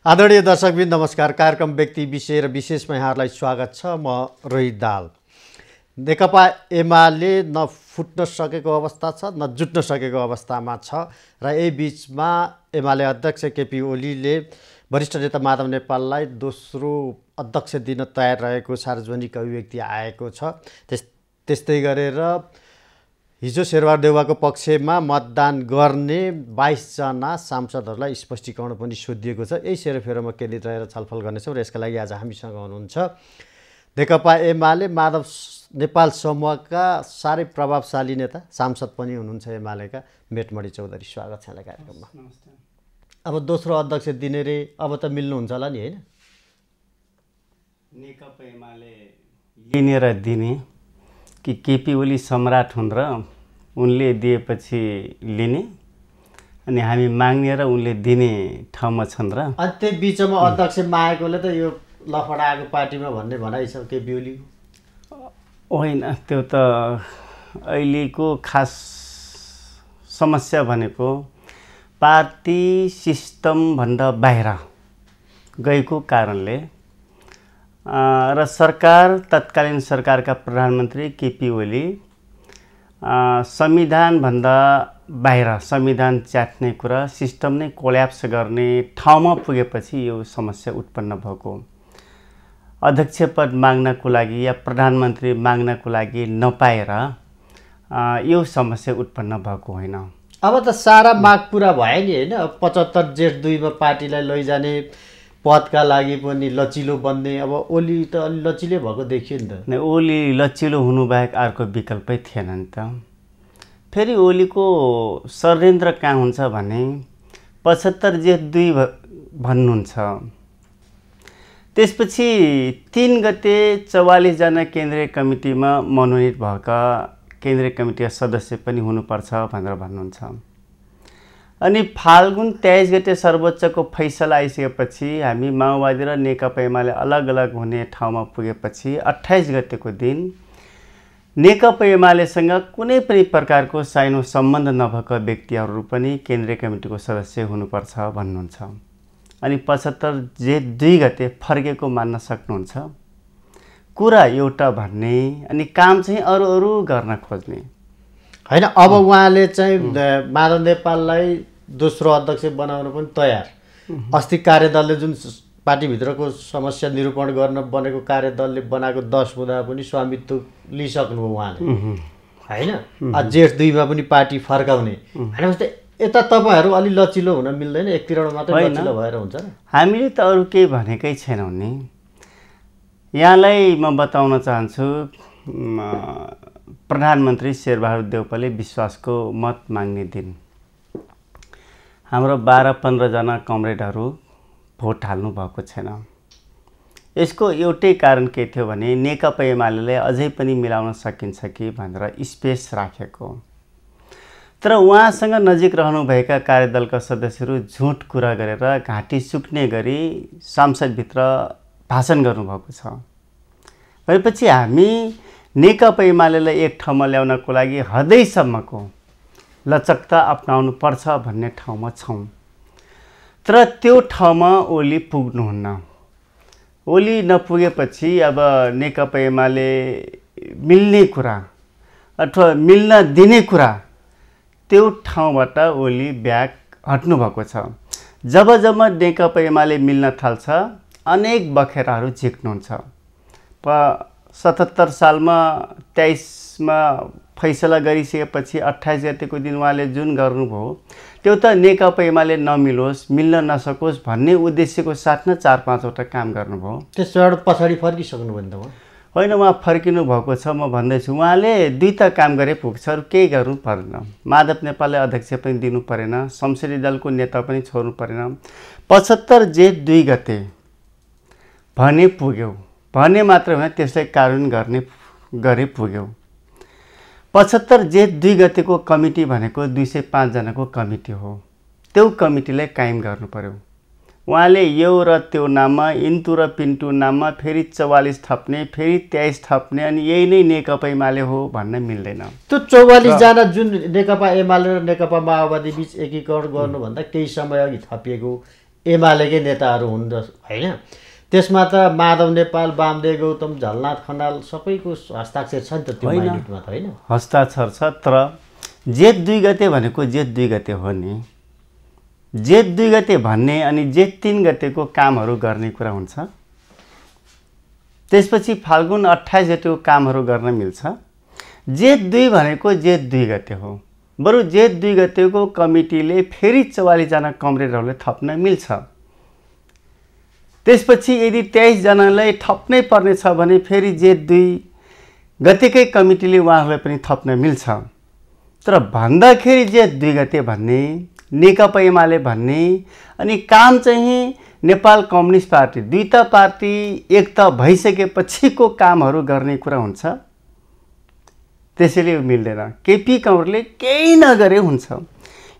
आदरणीय दर्शकबिन नमस्कार। कार्यक्रम व्यक्ति विषय र विशेषमा यहाँहरूलाई स्वागत छ। म रोहित दाल। नेकपा एमाले न फुट्न सकेको अवस्था छ न जुट्न सकेको अवस्थामा छ र यही बिचमा एमाले अध्यक्ष केपी ओलीले वरिष्ठ नेता माधव नेपाललाई दोस्रो अध्यक्ष दिन तयार रहेको सार्वजनिक अभिव्यक्ति आएको छ। त्यस्तै गरेर हिजो शेरबहादुर देउवाको पक्षमा मतदान गर्ने 22 जना सांसदहरूलाई स्पष्टीकरण पनि सोधिएको छ। यही सेरोफेरोमा केन्द्रित रहेर छलफल गर्नेछौँ र यसका लागि आज हामीसँग हुनुहुन्छ नेकपा एमाले माधव नेपाल समूहका साह्रै प्रभावशाली नेता सांसद पनि हुनुहुन्छ एमालेका मेटमणि चौधरी। स्वागत छ यहाँलाई कार्यक्रममा। अब दोस्रो अध्यक्ष दिने रे अब त मिल्नुहुन्छ होला नि, होइन? नेकपा एमाले लिने र दिने कि केपी ओली सम्राट हुन् र उनले दिएपछि लिने अनि हामी माग्ने र उनले दिने ठाउँमा छन् र अनि त्यो बिचमा अध्यक्ष मागेकोले त यो लफडाको पार्टीमा भन्ने भनाइ छ केपी ओली। होइन, त्यो त अहिलेको खास समस्या भनेको पार्टी सिस्टमभन्दा बाहिर गएको कारणले र सरकार तत्कालीन सरकारका प्रधानमन्त्री केपी ओली संविधानभन्दा बाहिर संविधान च्याट्ने कुरा सिस्टम नै कोल्याप्स गर्ने ठाउँमा पुगेपछि यो समस्या उत्पन्न भएको। अध्यक्ष पद माग्नको लागि या प्रधानमन्त्री माग्नको लागि नपाएर यो समस्या उत्पन्न भएको होइन। अब त सारा माग पुरा भयो नि, होइन? 75 जेठ 2 मा पार्टीलाई लैजाने पदका लागि पनि लचिलो बन्ने। अब ओली त अलि लचिलो भएको देखियो नि त। ओली लचिलो हुनुबाहेक अर्को विकल्पै थिएन नि त। फेरि ओलीको षड्यन्त्र कहाँ हुन्छ भने 75 जेठ 2 भन्नुहुन्छ। त्यसपछि 3 गते 44 जना केन्द्रीय कमिटीमा मनोनित भएका केन्द्रीय कमिटीका सदस्य पनि हुनुपर्छ भनेर भन्नुहुन्छ। अनि फाल्गुन 23 गते सर्वोच्चको फैसला आइसकेपछि हामी माओवादी र नेकपा एमाले अलग अलग हुने ठाउँमा पुगेपछि 28 गतेको दिन नेकपा एमालेसँग कुनै पनि प्रकारको साइनो सम्बन्ध नभएका व्यक्तिहरू पनि केन्द्रीय कमिटीको सदस्य हुनुपर्छ भन्नुहुन्छ। अनि 75 जेठ 2 गते फर्केको मान्न सक्नुहुन्छ? कुरा एउटा भन्ने अनि काम चाहिँ अरू गर्न खोज्ने होइन। अब उहाँले चाहिँ माधव नेपाललाई दोस्रो अध्यक्ष बनाउन पनि तयार। अस्ति कार्यदलले जुन पार्टीभित्रको समस्या निरूपण गर्न बनेको कार्यदलले बनाएको 10 बुँदा पनि स्वामित्व लिइसक्नुभयो उहाँले, होइन? जेठ 2 मा पनि पार्टी फर्काउने होइन। यता तपाईँहरू अलि लचिलो हुन मिल्दैन? एकतिरबाट मात्रै लचिलो भएर हुन्छ र? हामीले त अरू केही भनेकै छैनौँ नि। यहाँलाई म बताउन चाहन्छु, प्रधानमन्त्री शेरबहादुर देउपाले विश्वासको मत माग्ने दिन हाम्रो 12-15 जना कमरेडहरू भोट हाल्नु भएको छैन। यसको एउटै कारण के थियो भने नेकपा एमालेले अझै पनि मिलाउन सकिन्छ कि भनेर स्पेस राखेको। तर उहाँसँग नजिक रहनुभएका कार्यदलका सदस्यहरू झुट कुरा गरेर घाँटी सुक्ने गरी संसदभित्र भाषण गर्नुभएको छ। भनेपछि हामी नेकपा एमालेलाई एक ठाउँमा ल्याउनको लागि हदैसम्मको लचकता अपनाउनु पर्छ भन्ने ठाउँमा छौँ। तर त्यो ठाउँमा ओली पुग्नुहुन्न। ओली नपुगेपछि अब नेकपा एमाले मिल्ने कुरा अथवा मिल्न दिने कुरा त्यो ठाउँबाट ओली ब्याक हट्नुभएको छ। जब जब नेकपा एमाले मिल्न थाल्छ अनेक बखेराहरू झिक्नुहुन्छ। 77 सालमा 23 मा फैसला गरिसकेपछि 28 गतेको दिन उहाँले जुन गर्नुभयो त्यो त नेकपा एमाले नमिलोस्, मिल्न नसकोस् भन्ने उद्देश्यको साथ न 4-5 वटा काम गर्नुभयो। त्यसबाट पछाडि फर्किसक्नुभयो नि त? होइन, उहाँ फर्किनु भएको छ। म भन्दैछु उहाँले दुईटा काम गरे पुग्छ, अरू केही गर्नु परेन। माधव नेपाललाई अध्यक्ष पनि दिनु परेन, संसदीय दलको नेता पनि छोड्नु परेन। 75 जेठ 2 गते भने पुग्यो, भने मात्र होइन त्यसलाई कार्यान्वयन गरे पुग्यो। 75 जेठ 2 गतेको कमिटी भनेको 205 जनाको कमिटी हो। त्यो कमिटीलाई कायम गर्नु पर्यो। उहाँले यो र त्यो नाममा इन्तु र पिन्टु नाममा फेरि 44 थप्ने, फेरि 23 थप्ने अनि यही नै नेकपा एमाले हो भन्न मिल्दैन। त्यो 44 जना जुन नेकपा एमाले र नेकपा माओवादी बीच एकीकरण गर्नुभन्दा केही समय अघि थपिएको एमालेकै नेताहरू हुन् होइन। त्यसमा त माधव नेपाल, वामदेव गौतम, झलनाथ खनाल सबैको हस्ताक्षर छ नि त त्यो माइन्युटमा त होइन। हस्ताक्षर छ, तर जेठ 2 गते भनेको जेठ 2 गते हो नि। जेठ 2 गते भन्ने अनि जेठ 3 गतेको कामहरू गर्ने कुरा हुन्छ। त्यसपछि फाल्गुन 28 गतेको कामहरू गर्न मिल्छ। जेठ 2 भनेको जेठ 2 गते हो। बरु जेठ 2 गतेको कमिटीले फेरि 44 जना कमरेडहरूले थप्न मिल्छ। त्यसपछि यदि 23 जनालाई थप्नै पर्नेछ भने फेरि जेठ 2 गतेकै कमिटीले उहाँहरूलाई पनि थप्न मिल्छ। तर भन्दाखेरि जेठ 2 गते भन्ने, नेकपा एमाले भन्ने, अनि काम चाहिँ नेपाल कम्युनिस्ट पार्टी, दुईटा पार्टी एक त भइसकेपछिको कामहरू गर्ने कुरा हुन्छ। त्यसैले मिल्दैन। केपी काँग्रेसले केही नगरे हुन्छ।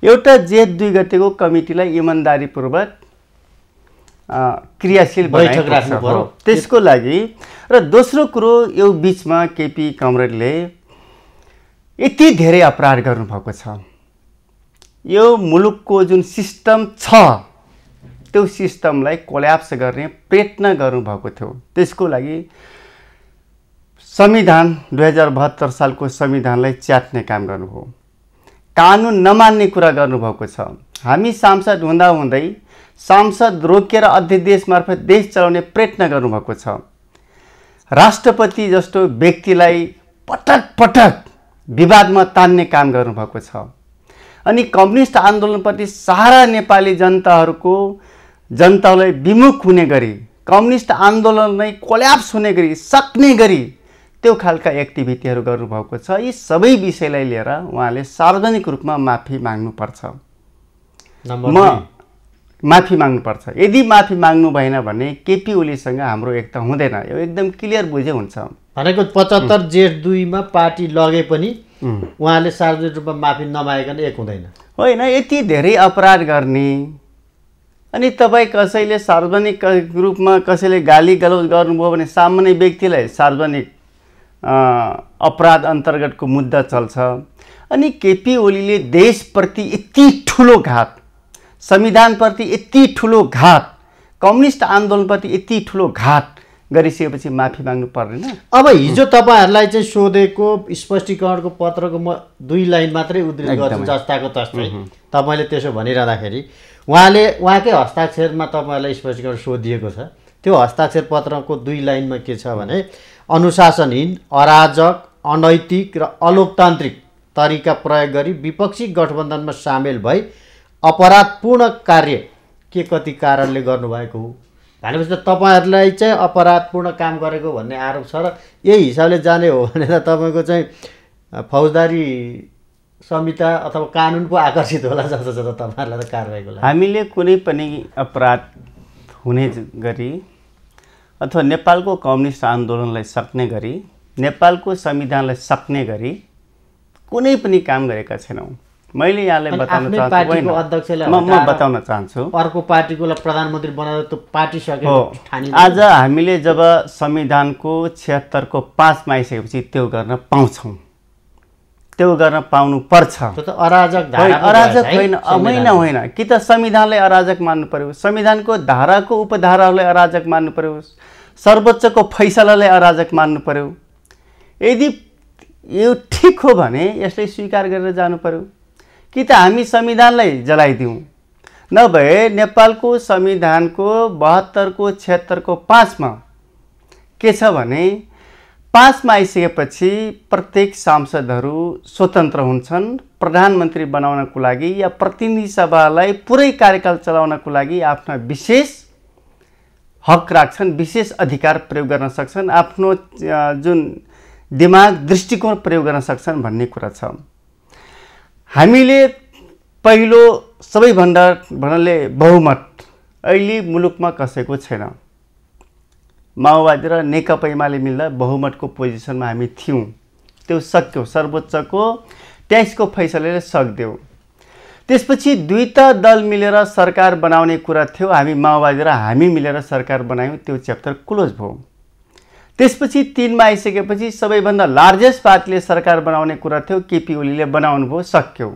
एउटा जेठ 2 गतेको कमिटीलाई इमानदारीपूर्वक क्रियाशील बैठक राख्नु पर्यो त्यसको लागि। र दोस्रो कुरो, यो बिचमा केपी काँग्रेसले यति धेरै अपराध गर्नुभएको छ। यो मुलुकको जुन सिस्टम छ त्यो सिस्टमलाई कोल्याप्स गर्ने प्रयत्न गर्नुभएको थियो। त्यसको लागि संविधान 2072 सालको संविधानलाई च्यात्ने काम गर्नुभयो। कानुन नमान्ने कुरा गर्नुभएको छ। हामी सांसद हुँदाहुँदै सांसद रोकेर अध्यादेश मार्फत देश चलाउने प्रयत्न गर्नुभएको छ। राष्ट्रपति जस्तो व्यक्तिलाई पटक पटक विवादमा तान्ने काम गर्नुभएको छ। अनि कम्युनिस्ट आन्दोलनप्रति सारा नेपाली जनतालाई विमुख हुने गरी, कम्युनिस्ट आन्दोलनलाई कोल्याप्स हुने गरी, सक्ने गरी त्यो खालका एक्टिभिटीहरू गर्नुभएको छ। यी सबै विषयलाई लिएर उहाँले सार्वजनिक रूपमा माफी माग्नुपर्छ। माफी माग्नुपर्छ। यदि माफी माग्नु भएन भने केपी ओलीसँग हाम्रो एकता हुँदैन। यो एकदम क्लियर बुझे हुन्छ। भनेको 75 जेठ 2 मा पार्टी लगे पनि उहाँले सार्वजनिक रूपमा माफी नमागिकन एक हुँदैन होइन। यति धेरै अपराध गर्ने, अनि तपाईँ कसैले सार्वजनिक रूपमा कसैले गाली गलौज गर्नुभयो भने सामान्य व्यक्तिलाई सार्वजनिक अपराध अन्तर्गतको मुद्दा चल्छ। अनि केपी ओलीले देशप्रति यति ठुलो घात, संविधानप्रति यति ठुलो घात, कम्युनिस्ट आन्दोलनप्रति यति ठुलो घात गरिसकेपछि माफी माग्नु पर्दैन। अब हिजो तपाईँहरूलाई चाहिँ सोधेको स्पष्टीकरणको पत्रको म 2 लाइन मात्रै उद्धृत गर्छु जस्ताको तस्तै। तपाईँले त्यसो भनिरहँदाखेरि उहाँकै हस्ताक्षरमा तपाईँहरूलाई स्पष्टीकरण सोधिएको छ। त्यो हस्ताक्षर पत्रको 2 लाइनमा के छ भने, अनुशासनहीन, अराजक, अनैतिक र अलोकतान्त्रिक तरिका प्रयोग गरी विपक्षी गठबन्धनमा सामेल भई अपराधपूर्ण कार्य के कति कारणले गर्नुभएको हो भनेपछि त तपाईँहरूलाई चाहिँ अपराधपूर्ण काम गरेको भन्ने आरोप छ। र यही हिसाबले जाने हो भने त तपाईँको चाहिँ फौजदारी संहिता अथवा कानुन पो आकर्षित होला जस्तो छ त तपाईँहरूलाई त कारबाहीको लागि। हामीले कुनै पनि अपराध हुने गरी अथवा नेपालको कम्युनिस्ट आन्दोलनलाई सक्ने गरी, नेपालको संविधानलाई सक्ने गरी कुनै पनि काम गरेका छैनौँ। मैले यहाँलाई बताउन चाहन्छु, म बताउन चाहन्छु, अर्को पार्टीको प्रधानमन्त्री बनाएर त्यो पार्टी सकेको ठानी। आज हामीले जब संविधानको 76 को 5 मा आइसकेपछि त्यो गर्न पाउँछौँ, त्यो गर्न पाउनु पर्छ। त्यो त अराजक होइन कि त संविधानलाई अराजक मान्नु पर्यो, संविधानको धाराको उपधाराहरूलाई अराजक मान्नु पर्यो, सर्वोच्चको फैसलालाई अराजक मान्नु पर्यो। यदि यो ठिक हो भने यसलाई स्वीकार गरेर जानु पर्यो, कि त हामी संविधानलाई जलाइदिउँ। नभए नेपालको संविधानको 72 को 76 को 5 मा के छ भने 5 मा आइसकेपछि प्रत्येक सांसदहरू स्वतन्त्र हुन्छन् प्रधानमन्त्री बनाउनको लागि या प्रतिनिधि सभालाई पुरै कार्यकाल चलाउनको लागि आफ्ना विशेष हक राख्छन्, विशेष अधिकार प्रयोग गर्न सक्छन्, आफ्नो जुन दिमाग दृष्टिकोण प्रयोग गर्न सक्छन् भन्ने कुरा छ। हामीले पहिलो सबैभन्दा भन्नाले बहुमत अहिले मुलुकमा कसैको छैन। माओवादी र नेकपा एमाले मिल्दा बहुमतको पोजिसनमा हामी थियौँ, त्यो सक्यो, सर्वोच्चको 23 को फैसलाले सक्दियो। त्यसपछि दुईटा दल मिलेर सरकार बनाउने कुरा थियो, हामी माओवादी र हामी मिलेर सरकार बनायौँ, त्यो च्याप्टर क्लोज भयो। त्यसपछि 3 मा आइसकेपछि सबैभन्दा लार्जेस्ट पार्टीले सरकार बनाउने कुरा थियो, केपी ओलीले बनाउनु भयो, सक्यो।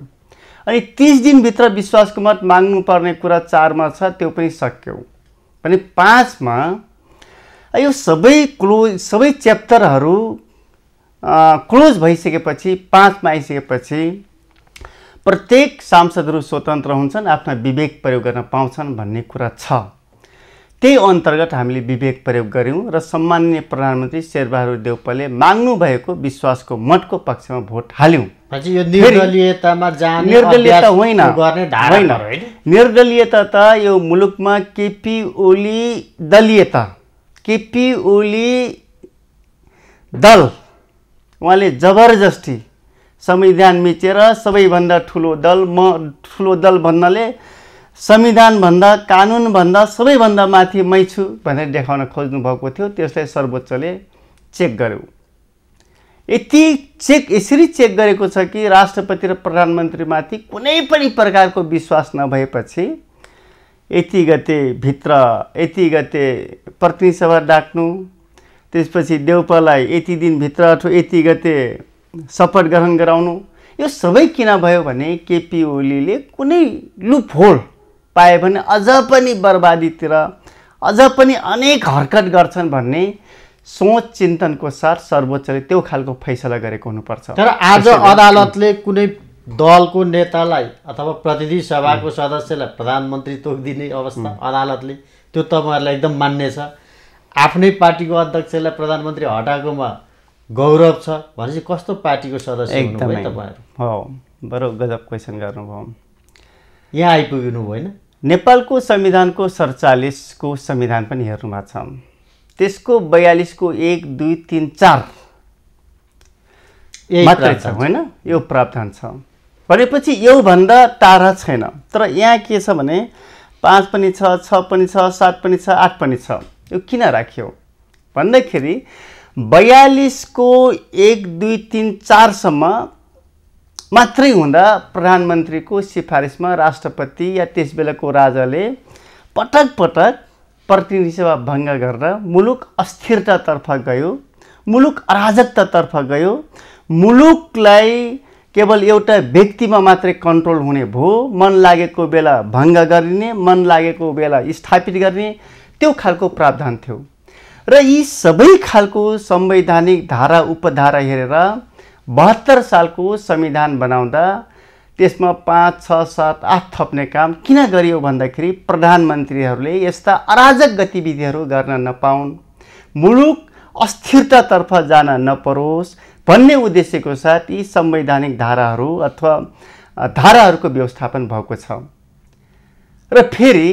अनि 30 दिनभित्र विश्वासको मत माग्नुपर्ने कुरा 4 मा छ, त्यो पनि सक्यौ। भने 5 मा यो सबै च्याप्टरहरू क्लोज भइसकेपछि 5 मा आइसकेपछि प्रत्येक सांसदहरू स्वतन्त्र हुन्छन्, आफ्ना विवेक प्रयोग गर्न पाउँछन् भन्ने कुरा छ। त्यही अन्तर्गत हामीले विवेक प्रयोग गर्यौं र सम्माननीय प्रधानमन्त्री शेरबहादुर देउपाले माग्नु भएको विश्वासको मतको पक्षमा भोट हाल्यौं। यो निर्दलीयतामा जाने निर्दलीयता होइन, गर्ने धारा होइन। निर्दलीयता त यो मुलुकमा केपी ओली दलीयता, केपी ओली दल, उहाँले जबरजस्ती संविधान मिचेर सबैभन्दा ठुलो दल, म ठुलो दल भन्नाले संविधानभन्दा कानुनभन्दा सबैभन्दा माथि मै छु भनेर देखाउन खोज्नु भएको थियो। त्यसलाई सर्वोच्चले चेक गर्यो। यसरी चेक गरेको छ कि राष्ट्रपति र प्रधानमन्त्रीमाथि कुनै पनि प्रकारको विश्वास नभएपछि यति गते प्रतिनिधि सभा डाक्नु, त्यसपछि देउपालाई यति दिनभित्र अथवा यति गते शपथ ग्रहण गराउनु, यो सबै किन भयो भने केपी ओलीले कुनै लुपहोल पाए भने अझ पनि बर्बादीतिर अझ पनि अनेक हरकत गर्छन् भन्ने सोच चिन्तनको साथ सर्वोच्चले त्यो खालको फैसला गरेको हुनुपर्छ। तर आज अदालतले कुनै दलको नेतालाई अथवा प्रतिनिधि सभाको सदस्यलाई प्रधानमन्त्री तोकिदिने अवस्था अदालतले, त्यो तपाईहरुलाई एकदम मान्य छ। आफ्नै पार्टीको अध्यक्षलाई प्रधानमन्त्री हटाएकोमा गौरव छ भनेपछि कस्तो पार्टीको सदस्य हुनुभयो तपाईहरु? हो, बडो गजब क्वेशन गर्नुभयो। यहाँ आइपुग्नु भएन। नेपालको संविधानको 47 को संविधान पनि हेर्नुमा छ। त्यसको 42 को 1, 2, 3, 4 मात्रै छ, होइन? यो प्रावधान छ भनेपछि यो भन्दा टाढा छैन। तर यहाँ के छ भने 5 पनि छ, 6 पनि छ, 7 पनि छ, 8 पनि छ। यो किन राखियो भन्दाखेरि 42 को 1, 2, 3, 4 सम्म मात्रै हुँदा प्रधानमन्त्रीको सिफारिसमा राष्ट्रपति या त्यसबेलाको राजाले पटक पटक प्रतिनिधि सभा भङ्ग गरेर मुलुक अस्थिरतातर्फ गयो, मुलुक अराजकतातर्फ गयो, मुलुकलाई केवल एउटा व्यक्तिमा मात्रै कन्ट्रोल हुने भयो, मन लागेको बेला भङ्ग गरिने, मन लागेको बेला स्थापित गर्ने, त्यो खालको प्रावधान थियो। र यी सबै खालको संवैधानिक धारा उपधारा हेरेर 72 सालको संविधान बनाउँदा त्यसमा 5, 6, 7, 8 थप्ने काम किन गरियो भन्दाखेरि प्रधानमन्त्रीहरूले यस्ता अराजक गतिविधिहरू गर्न नपाउन्, मुलुक अस्थिरतातर्फ जान नपरोस् भन्ने उद्देश्यको साथ यी संवैधानिक धाराहरू अथवा धाराहरूको व्यवस्थापन भएको छ। र फेरि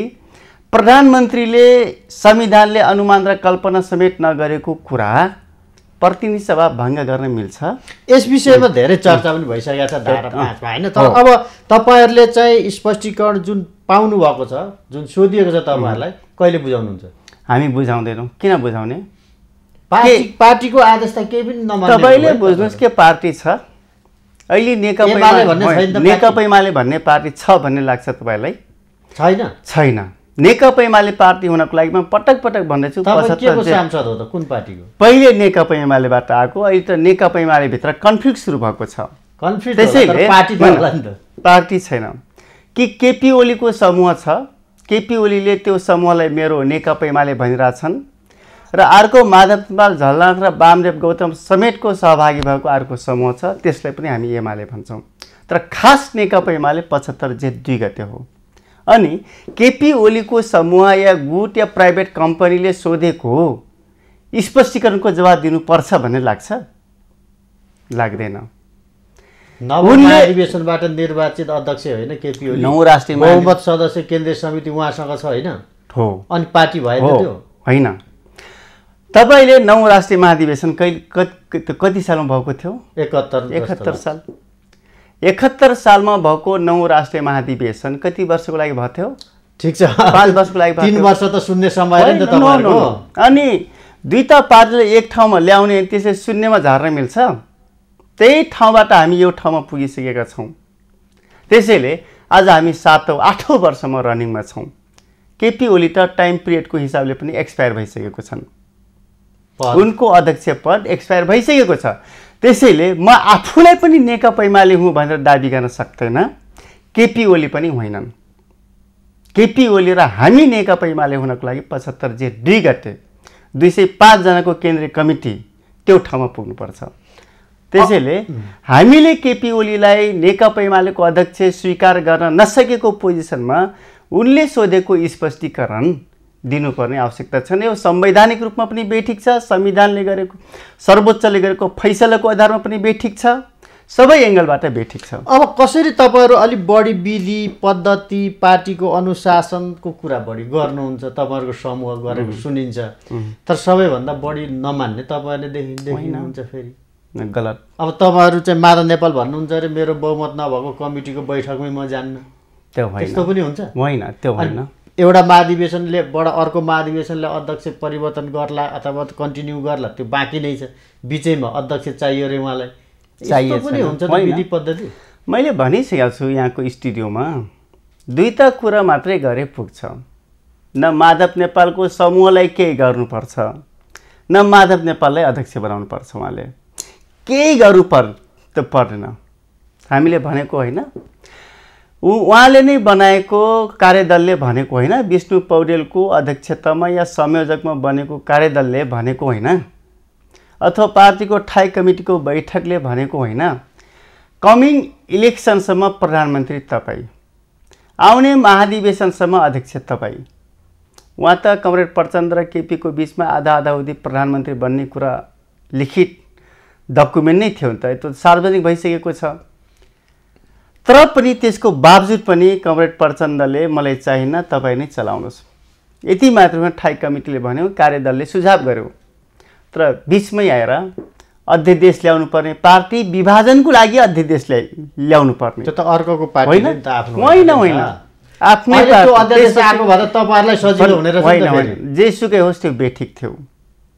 प्रधानमन्त्रीले संविधानले अनुमान र कल्पना समेत नगरेको कुरा प्रतिनिधि सभा भङ्ग गर्न मिल्छ? यस विषयमा धेरै चर्चा पनि भइसकेको छ धारा 5 मा, हैन? तर अब तपाईहरुले चाहिँ स्पष्टीकरण जुन पाउनु भएको छ, जुन सोधिएको छ तपाईहरुलाई, कहिले बुझाउनुहुन्छ? हामी बुझाउँदैनौँ। किन बुझाउने? पार्टीको आदेश त केही पनि नमान्ने। तपाईले बुझ्नुस् के पार्टी छ अहिले नेकपा एमाले भन्ने पार्टी छ भन्ने लाग्छ तपाईलाई? छैन। छैन। नेकपा एमाले पार्टी हुनको लागि म पटक पटक भन्दैछु। के सांसद हो त? कुन पार्टीको? पहिले नेकपा एमालेबाट आएको, अहिले त नेकपा एमाले भित्र कन्फ्लिक्ट सुरु भएको छ। कन्फ्लिक्ट त्यसैले पार्टी छैन कि केपी ओलीको समूह छ। केपी ओलीले त्यो समूहलाई मेरो नेकपा एमाले भनिरहेछन् र अर्को माधव झलनाथ र वामदेव गौतम समेतको सहभागी भएको अर्को समूह छ, त्यसलाई पनि हामी एमाले भन्छौँ। तर खास नेकपा एमाले 75 जेठ 2 गते हो। अनि केपी ओलीको समूह या गुट या प्राइभेट कम्पनीले सोधेको स्पष्टीकरणको जवाब दिनुपर्छ भन्ने लाग्छ? लाग्दैन। अधिवेशनबाट निर्वाचित अध्यक्ष होइन केपी ओली, 9 राष्ट्रिय बहुमत सदस्य केन्द्रीय समिति उहाँसँग छ, होइन? हो। अनि पार्टी भएन त्यो? होइन। तपाईले 9 राष्ट्रिय महाधिवेशन कति सालमा भएको थियो? 71 साल। 71 सालमा भएको 9 राष्ट्रिय महाधिवेशन कति वर्षको लागि भएको थियो? ठीक छ, 5 वर्षको लागि। 3 वर्ष त शून्य समय नि त तपाईहरुको। अनि दुईटा पार्टीले एक ठाउँमा ल्याउने त्यसै शून्यमा झार्न मिल्छ? त्यही ठाउँबाट हामी यो ठाउँमा पुगिसकेका छौँ। त्यसैले आज हामी 7औं 8औं वर्षमा रनिङमा छौँ। केपी ओली त टाइम पिरियडको हिसाबले पनि एक्सपायर भइसकेको छन्। उनको अध्यक्ष पद एक्सपायर भइसकेको छ। त्यसैले म आफूलाई पनि नेकपा एमाले हुँ भनेर दाबी गर्न सक्दैन। केपी ओली पनि होइनन्। केपी ओली र हामी नेकपा एमाले हुनको लागि 75 जेठ 2 गते 205 जनाको केन्द्रीय कमिटी त्यो ठाउँमा पुग्नुपर्छ। त्यसैले हामीले केपी ओलीलाई नेकपा एमालेको अध्यक्ष स्वीकार गर्न नसकेको पोजिसनमा उनले सोधेको स्पष्टीकरण दिनुपर्ने आवश्यकता छ। यो संवैधानिक रूपमा पनि बेठिक छ, संविधानले गरेको सर्वोच्चले गरेको फैसलाको आधारमा पनि बेठिक छ, सबै एङ्गलबाट बेठिक छ। अब कसरी तपाईँहरू अलिक बढी विधि पद्धति पार्टीको अनुशासनको कुरा बढी गर्नुहुन्छ, तपाईँहरूको समूह गरेको सुनिन्छ, तर सबैभन्दा बढी नमान्ने तपाईँहरूले देखिनुहुन्छ फेरि गलत। अब तपाईँहरू चाहिँ माधव नेपाल भन्नुहुन्छ अरे मेरो बहुमत नभएको कमिटीको बैठकमै म जान्न, त्यो होइन, त्यस्तो पनि हुन्छ? होइन, त्यो होइन। एउटा महाधिवेशनले अर्को महाधिवेशनले अध्यक्ष परिवर्तन गर्ला अथवा कन्टिन्यू गर्ला, त्यो बाँकी नै छ, बिचैमा अध्यक्ष चाहियो अरे उहाँलाई, चाहियो पनि हुन्छ विधि पद्धति। मैले भनिसकेको छु यहाँको स्टुडियोमा, दुईटा कुरा मात्रै गरे पुग्छ। न माधव नेपालको समूहलाई केही गर्नुपर्छ, न माधव नेपाललाई अध्यक्ष बनाउनुपर्छ। उहाँले केही गर्नु पर्दैन, हामीले भनेको होइन, उहाँले नै बनाएको कार्यदलले भनेको होइन, विष्णु पौडेलको अध्यक्षतामा या संयोजकमा बनेको कार्यदलले भनेको होइन, अथवा पार्टीको ठाई कमिटीको बैठकले भनेको होइन। कमिङ इलेक्सनसम्म प्रधानमन्त्री तपाईँ, आउने महाधिवेशनसम्म अध्यक्ष तपाईँ। उहाँ त कमरेड प्रचण्ड र केपीको बिचमा आधा अवधि प्रधानमन्त्री बन्ने कुरा लिखित डकुमेन्ट नै थियो नि त, त्यो सार्वजनिक भइसकेको छ। तर पनि त्यसको बावजुद पनि कमरेड प्रचण्डले मलाई चाहिन्न, तपाईँ नै चलाउनुहोस्, यति मात्रमा ठाई कमिटीले भन्यो, कार्यदलले सुझाव गर्यो। तर बिचमै आएर अध्यादेश ल्याउनु पर्ने, पार्टी विभाजनको लागि अध्यादेश ल्याउनु पर्ने, त्यो त अर्कोको पार्टी नि त आफ्नो होइन, होइन, आफ्नै अध्यादेश आएको भए त तपाईँहरूलाई सजिलो हुने रहेछ। होइन, जेसुकै होस् त्यो बेठिक थियो,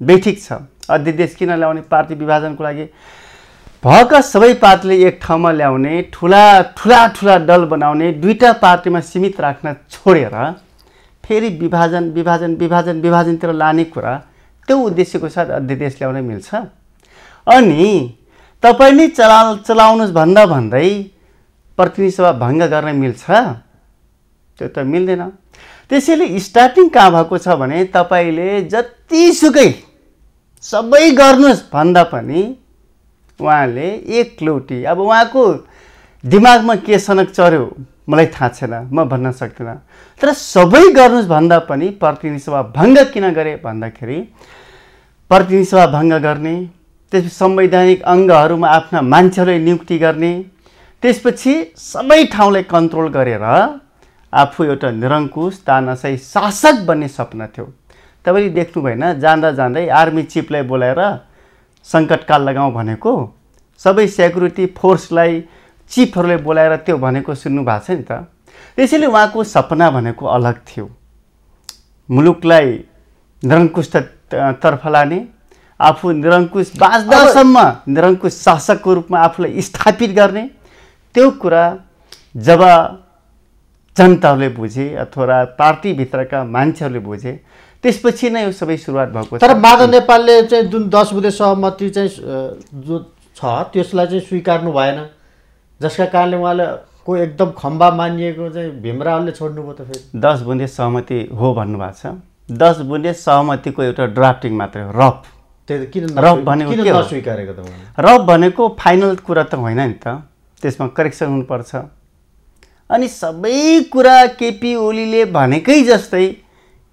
बेठिक छ। अध्यादेश किन ल्याउने? पार्टी विभाजनको लागि। भएका सबै पार्टीले एक ठाउँमा ल्याउने, ठुला ठुला ठुला दल बनाउने, दुईटा पार्टीमा सीमित राख्न छोडेर फेरि विभाजन विभाजन विभाजन विभाजनतिर लाने कुरा, त्यो उद्देश्यको साथ अध्यादेश ल्याउन मिल्छ? अनि तपाईँले चलाउनुहोस् भन्दा भन्दै प्रतिनिधि सभा भङ्ग गर्न मिल्छ? त्यो त मिल्दैन। त्यसैले स्टार्टिङ कहाँ भएको छ भने तपाईँले जतिसुकै सबै गर्नुहोस् भन्दा पनि उहाँले एकलौटी, अब उहाँको दिमागमा के सनक चढ्यो मलाई थाहा छैन, म भन्न सक्दिनँ, तर सबै गर्नुहोस् भन्दा पनि प्रतिनिधि सभा भङ्ग किन गरे भन्दाखेरि प्रतिनिधि सभा भङ्ग गर्ने, त्यसपछि संवैधानिक अङ्गहरूमा आफ्ना मान्छेहरूलाई नियुक्ति गर्ने, त्यसपछि सबै ठाउँलाई कन्ट्रोल गरेर आफू एउटा निरङ्कुश तानाशाही शासक बन्ने सपना थियो। तपाईँले देख्नु भएन, जाँदा जाँदै आर्मी चिफलाई बोलाएर सङ्कटकाल लगाउँ भनेको, सबै सेक्युरिटी फोर्सलाई चिफहरूलाई बोलाएर त्यो भनेको सुन्नु भएको छ नि त। त्यसैले उहाँको सपना भनेको अलग थियो, मुलुकलाई निरङ्कुश तर्फ लाने, आफू निरङ्कुश बाँच्दासम्म निरङ्कुश शासकको रूपमा आफूलाई स्थापित गर्ने। त्यो कुरा जब जनताहरूले बुझे अथवा पार्टीभित्रका मान्छेहरूले बुझे, त्यसपछि नै यो सबै सुरुवात भएको छ। तर माधव नेपालले चाहिँ जुन 10 बुँदे सहमति चाहिँ जो छ त्यसलाई चाहिँ स्वीकार्नु भएन, जसका कारणले उहाँले को एकदम खम्बा मानिएको चाहिँ भीमरावले छोड्नुभयो त फेरि। 10 बुँदे सहमति हो भन्नुभएको छ। 10 बुँदे सहमतिको एउटा ड्राफ्टिङ मात्रै हो, रफ। किन भनेको के हो? नस्वीकारेको त उहाँले? रफ भनेको फाइनल कुरा त होइन नि त, त्यसमा करेक्सन हुनुपर्छ। अनि सबै कुरा केपी ओलीले भनेकै जस्तै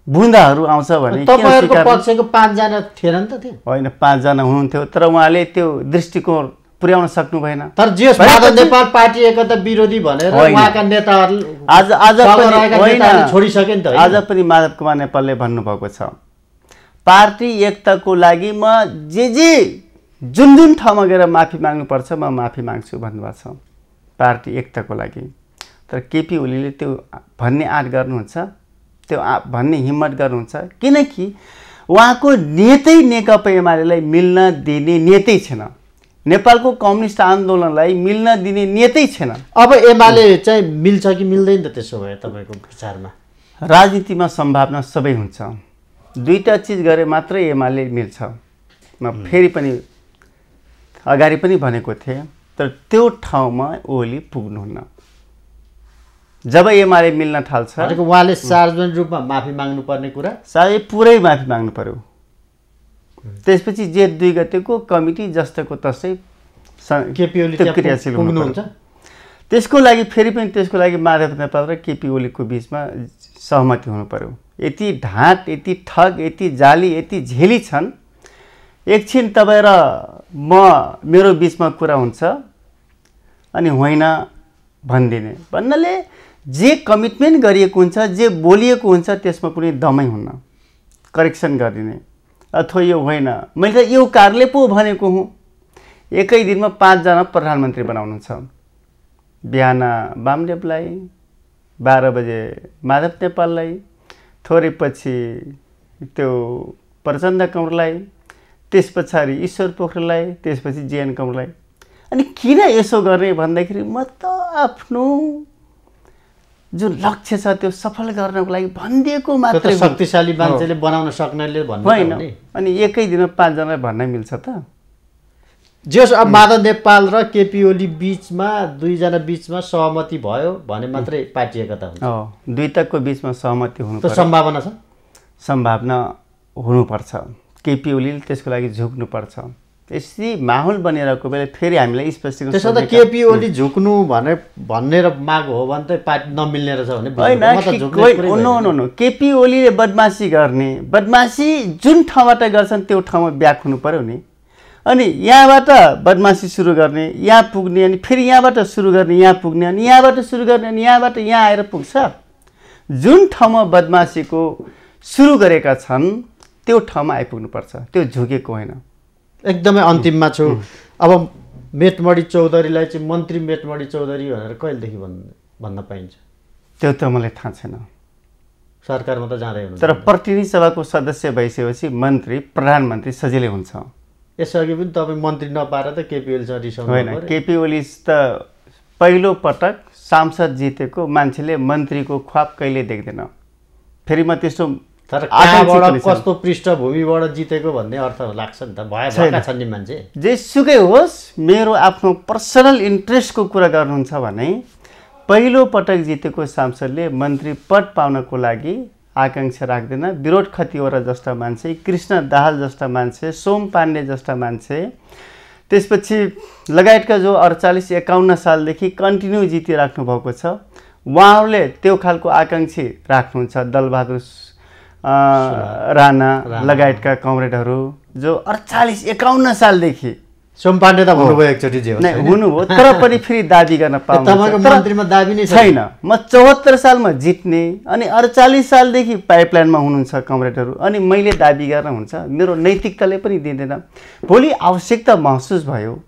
बुँदाहरू आउँछ भने तपाईहरुको पक्षको 5 जना थिएन नि त त्यो? होइन, 5 जना हुनुहुन्थ्यो, तर उहाँले त्यो दृष्टिकोण पुर्याउन सक्नु भएन। तर जेस माधव नेपाल पार्टी एकता विरोधी भनेर उहाँका नेताहरू आज छोडिसके नि त। आज पनि माधव कुमार नेपालले भन्नुभएको छ, पार्टी एकताको लागि म जे जुन जुन ठाउँमा गएर माफी माग्नुपर्छ म माफी माग्छु भन्नुभएको छ पार्टी एकताको लागि। तर केपी ओलीले त्यो भन्ने आँट गर्नुहुन्छ, त्यो भन्ने हिम्मत गर्नुहुन्छ, किनकि उहाँको नेतै नेकपा एमालेलाई मिल्न दिने नेतै छैन, नेपालको कम्युनिस्ट आन्दोलनलाई मिल्न दिने नेतै छैन। अब एमाले चाहिँ मिल्छ कि मिल्दैन त त्यसो भए तपाईँको विचारमा? राजनीतिमा सम्भावना सबै हुन्छ, दुईटा चिज गरे मात्रै एमाले मिल्छ। म फेरि पनि अगाडि पनि भनेको थिएँ, तर त्यो ठाउँमा ओली पुग्नुहुन्न। जब एमाले मिल्न थाल्छ भनेको उहाँले सार्वजनिक रूपमा माफी माग्नुपर्ने कुरा सायद पुरै माफी माग्नु पर्यो। त्यसपछि जेठ 2 गतेको कमिटी जस्तोको तस्तै केपी ओली क्रियाशील पुग्नुहुन्छ। त्यसको लागि फेरि पनि त्यसको लागि माधव नेपाल र केपी ओलीको बिचमा सहमति हुनु पर्यो। यति ढाँट, यति ठग, यति जाली, यति झेली छन्। एकछिन तपाईँ र मेरो बिचमा कुरा हुन्छ अनि होइन भनिदिने भन्नाले जे कमिटमेन्ट गरिएको हुन्छ, जे बोलिएको हुन्छ त्यसमा कुनै दमै हुन्न। करेक्सन गरिदिने अथवा यो होइन, मैले त यो कारणले पो भनेको हुँ। एकै दिनमा 5 जना प्रधानमन्त्री बनाउनु छ। बिहान वामदेवलाई, 12 बजे माधव नेपाललाई, थोरै पछि त्यो प्रचण्ड कमललाई, त्यस पछाडि ईश्वर पोखरेललाई, त्यसपछि जेएन कमललाई। अनि किन यसो गर्ने भन्दाखेरि म त आफ्नो जुन लक्ष्य छ त्यो सफल गर्नको लागि भनिदिएको मात्रै हो। शक्तिशाली मान्छेले बनाउन सक्नेले भन्नु होइन। अनि एकै दिनमा 5 जनालाई भन्न मिल्छ त? जस अब माधव नेपाल र केपी ओली बिचमा 2 जना बिचमा सहमति भयो भने मात्रै पार्टी एकता हुन्छ। दुईटाको बिचमा सहमति हुनु पर्छ। सम्भावना छ? सम्भावना हुनुपर्छ। केपी ओलीले त्यसको लागि झुक्नुपर्छ। यसरी माहौल बनिरहेको बेला फेरि हामीलाई स्पष्टीकरण त्यसो त केपी ओली झुक्नु भनेर माग हो भने त पार्टी नमिल्ने रहेछ भने होइन। नो केपी ओलीले बदमासी गर्ने, बदमासी जुन ठाउँबाट गर्छन् त्यो ठाउँमा ब्याक हुनु पर्यो नि। अनि यहाँबाट बदमासी सुरु गर्ने, यहाँ पुग्ने, अनि फेरि यहाँबाट सुरु गर्ने, यहाँ पुग्ने, अनि यहाँबाट सुरु गर्ने, अनि यहाँबाट यहाँ आएर पुग्छ। जुन ठाउँमा बदमासीको सुरु गरेका छन् त्यो ठाउँमा आइपुग्नुपर्छ। त्यो झुकेको होइन। एकदमै अन्तिममा छु। अब मेटमणि चौधरीलाई चाहिँ मन्त्री मेटमणि चौधरी भनेर कहिलेदेखि भन्न पाइन्छ? त्यो त मलाई थाहा छैन। सरकारमा त जाँदै हुनुहुन्छ। तर प्रतिनिधि सभाको सदस्य भइसकेपछि मन्त्री प्रधानमन्त्री सजिलै हुन्छ। यसअघि पनि तपाईँ मन्त्री नपाएर त केपी ओलीसँग रिसाउनु होइन। केपी ओली त पहिलो पटक सांसद जितेको मान्छेले मन्त्रीको ख्वाब कहिले देख्दैन। फेरि म त्यस्तो तर कहाँबाट कस्तो पृष्ठभूमिबाट जितेको भन्ने अर्थ लाग्छ नि त। भएका छन् नि मान्छे। जेसुकै होस्, मेरो आफ्नो पर्सनल इन्ट्रेस्टको कुरा गर्नुहुन्छ भने पहिलो पटक जितेको सांसदले मन्त्री पद पाउनको लागि आकाङ्क्षा राख्दैन। विरोध खतिवरा जस्ता मान्छे, कृष्ण दाहाल जस्ता मान्छे, सोम पाण्डे जस्ता मान्छे, त्यसपछि लगायतका जो 48-51 सालदेखि कन्टिन्यू जितिराख्नु भएको छ, उहाँहरूले त्यो खालको आकाङ्क्षी राख्नुहुन्छ। दलबहादुर राणा लगायतका कमरेडहरू जो 48-51 सालदेखि, सोम पाण्डे त हुनुभयो एकचोटि जे नै हुनुभयो, तर पनि फेरि दाबी गर्न पाउनु मन्त्रीमा दाबी नै छैन। म 74 सालमा जित्ने अनि 48 सालदेखि पाइपलाइनमा हुनुहुन्छ कमरेडहरू, अनि मैले दाबी गर्न हुन्छ? मेरो नैतिकताले पनि दिँदैन। भोलि आवश्यकता महसुस भयो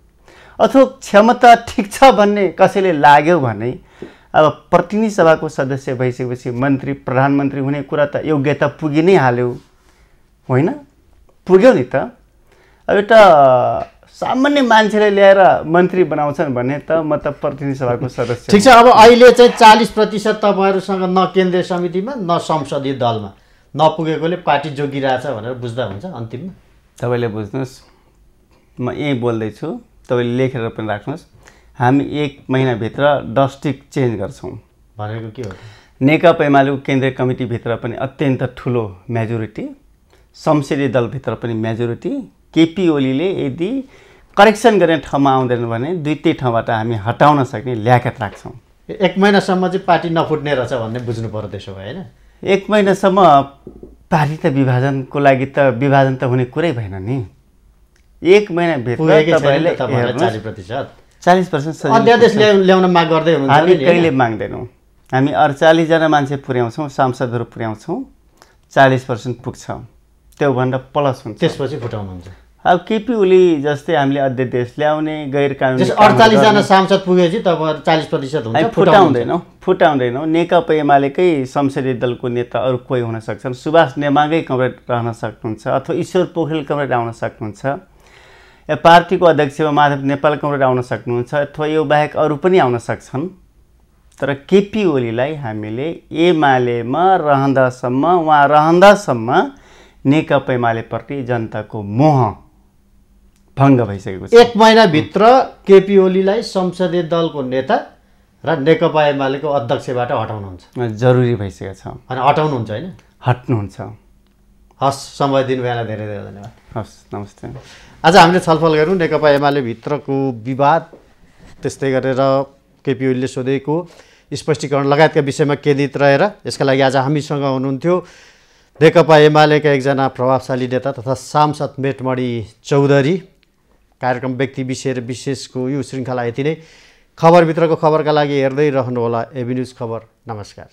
अथवा क्षमता ठिक छ भन्ने कसैले लाग्यो भने अब प्रतिनिधि सभाको सदस्य भइसकेपछि मन्त्री प्रधानमन्त्री हुने कुरा त योग्यता पुगि नै हाल्यो, होइन? पुग्यो नि त। अब एउटा सामान्य मान्छेले ल्याएर मन्त्री बनाउँछन् भने त म त प्रतिनिधि सभाको सदस्य। ठिक छ। अब अहिले चाहिँ 40% तपाईँहरूसँग न केन्द्रीय समितिमा न संसदीय दलमा नपुगेकोले पार्टी जोगिरहेछ भनेर बुझ्दा हुन्छ अन्तिममा? तपाईँले बुझ्नुहोस्, म यहीँ बोल्दैछु, तपाईँले लेखेर पनि राख्नुहोस्। हामी 1 महिनाभित्र ड्रास्टिक चेन्ज गर्छौँ। भनेको के हो? नेकपा एमालेको केन्द्रीय कमिटीभित्र पनि अत्यन्त ठुलो मेजोरिटी, संसदीय दलभित्र पनि मेजोरिटी। केपी ओलीले यदि करेक्सन गर्ने ठाउँमा आउँदैन भने 2 ठाउँबाट हामी हटाउन सक्ने ल्याकत राख्छौँ। 1 महिनासम्म चाहिँ पार्टी नफुट्ने रहेछ भन्ने बुझ्नु पर्यो त्यसो भए, होइन? 1 महिनासम्म पार्टी त विभाजनको लागि त विभाजन त हुने कुरै भएन नि। 1 महिनाभित्र तपाईँले 40% अध्यादेश ल्याउन माग गर्दै हुनुहुन्छ? हामी कहिले माग्दैनौँ। हामी 48 जना मान्छे पुर्याउँछौँ, सांसदहरू पुर्याउँछौँ, 40% पुग्छ, त्योभन्दा प्लस हुन्छ। त्यसपछि फुटाउनुहुन्छ? अब केपी ओली जस्तै हामीले अध्यादेश ल्याउने गैर कानुनी 48 जना सांसद पुगेपछि तपाईहरु 40% हुन्छ? फुटाउँदैनौँ। नेकपा एमालेकै संसदीय दलको नेता अरू कोही हुन सक्छन्। सुभाष नेमाङै कमरेड रहन सक्नुहुन्छ अथवा ईश्वर पोखरेल कमरेड आउन सक्नुहुन्छ, या पार्टीको अध्यक्षमा माधव नेपाल कमरेड आउन सक्नुहुन्छ, अथवा यो बाहेक अरू पनि आउन सक्छन्। तर केपी ओलीलाई हामीले एमालेमा रहँदासम्म नेकपा एमालेप्रति जनताको मोह भङ्ग भइसकेको छ। 1 महिनाभित्र केपी ओलीलाई संसदीय दलको नेता र नेकपा एमालेको अध्यक्षबाट हटाउनुहुन्छ। जरुरी भइसकेको छ। अनि हटाउनुहुन्छ होइन? हट्नुहुन्छ। हस्, समय दिनुभएन, धेरै धेरै धन्यवाद। हस्, नमस्ते। आज हामीले छलफल गऱ्यौँ नेकपा एमाले भित्रको विवाद, त्यस्तै गरेर केपी ओलीले सोधेको स्पष्टीकरण लगायतका विषयमा केन्द्रित रहेर। यसका लागि आज हामीसँग हुनुहुन्थ्यो नेकपा एमालेका एकजना प्रभावशाली नेता तथा सांसद मेटमणि चौधरी। कार्यक्रम व्यक्ति विषय र विशेषको यो श्रृङ्खला यति नै। खबरभित्रको खबरका लागि हेर्दै रहनुहोला एबी न्युज खबर। नमस्कार।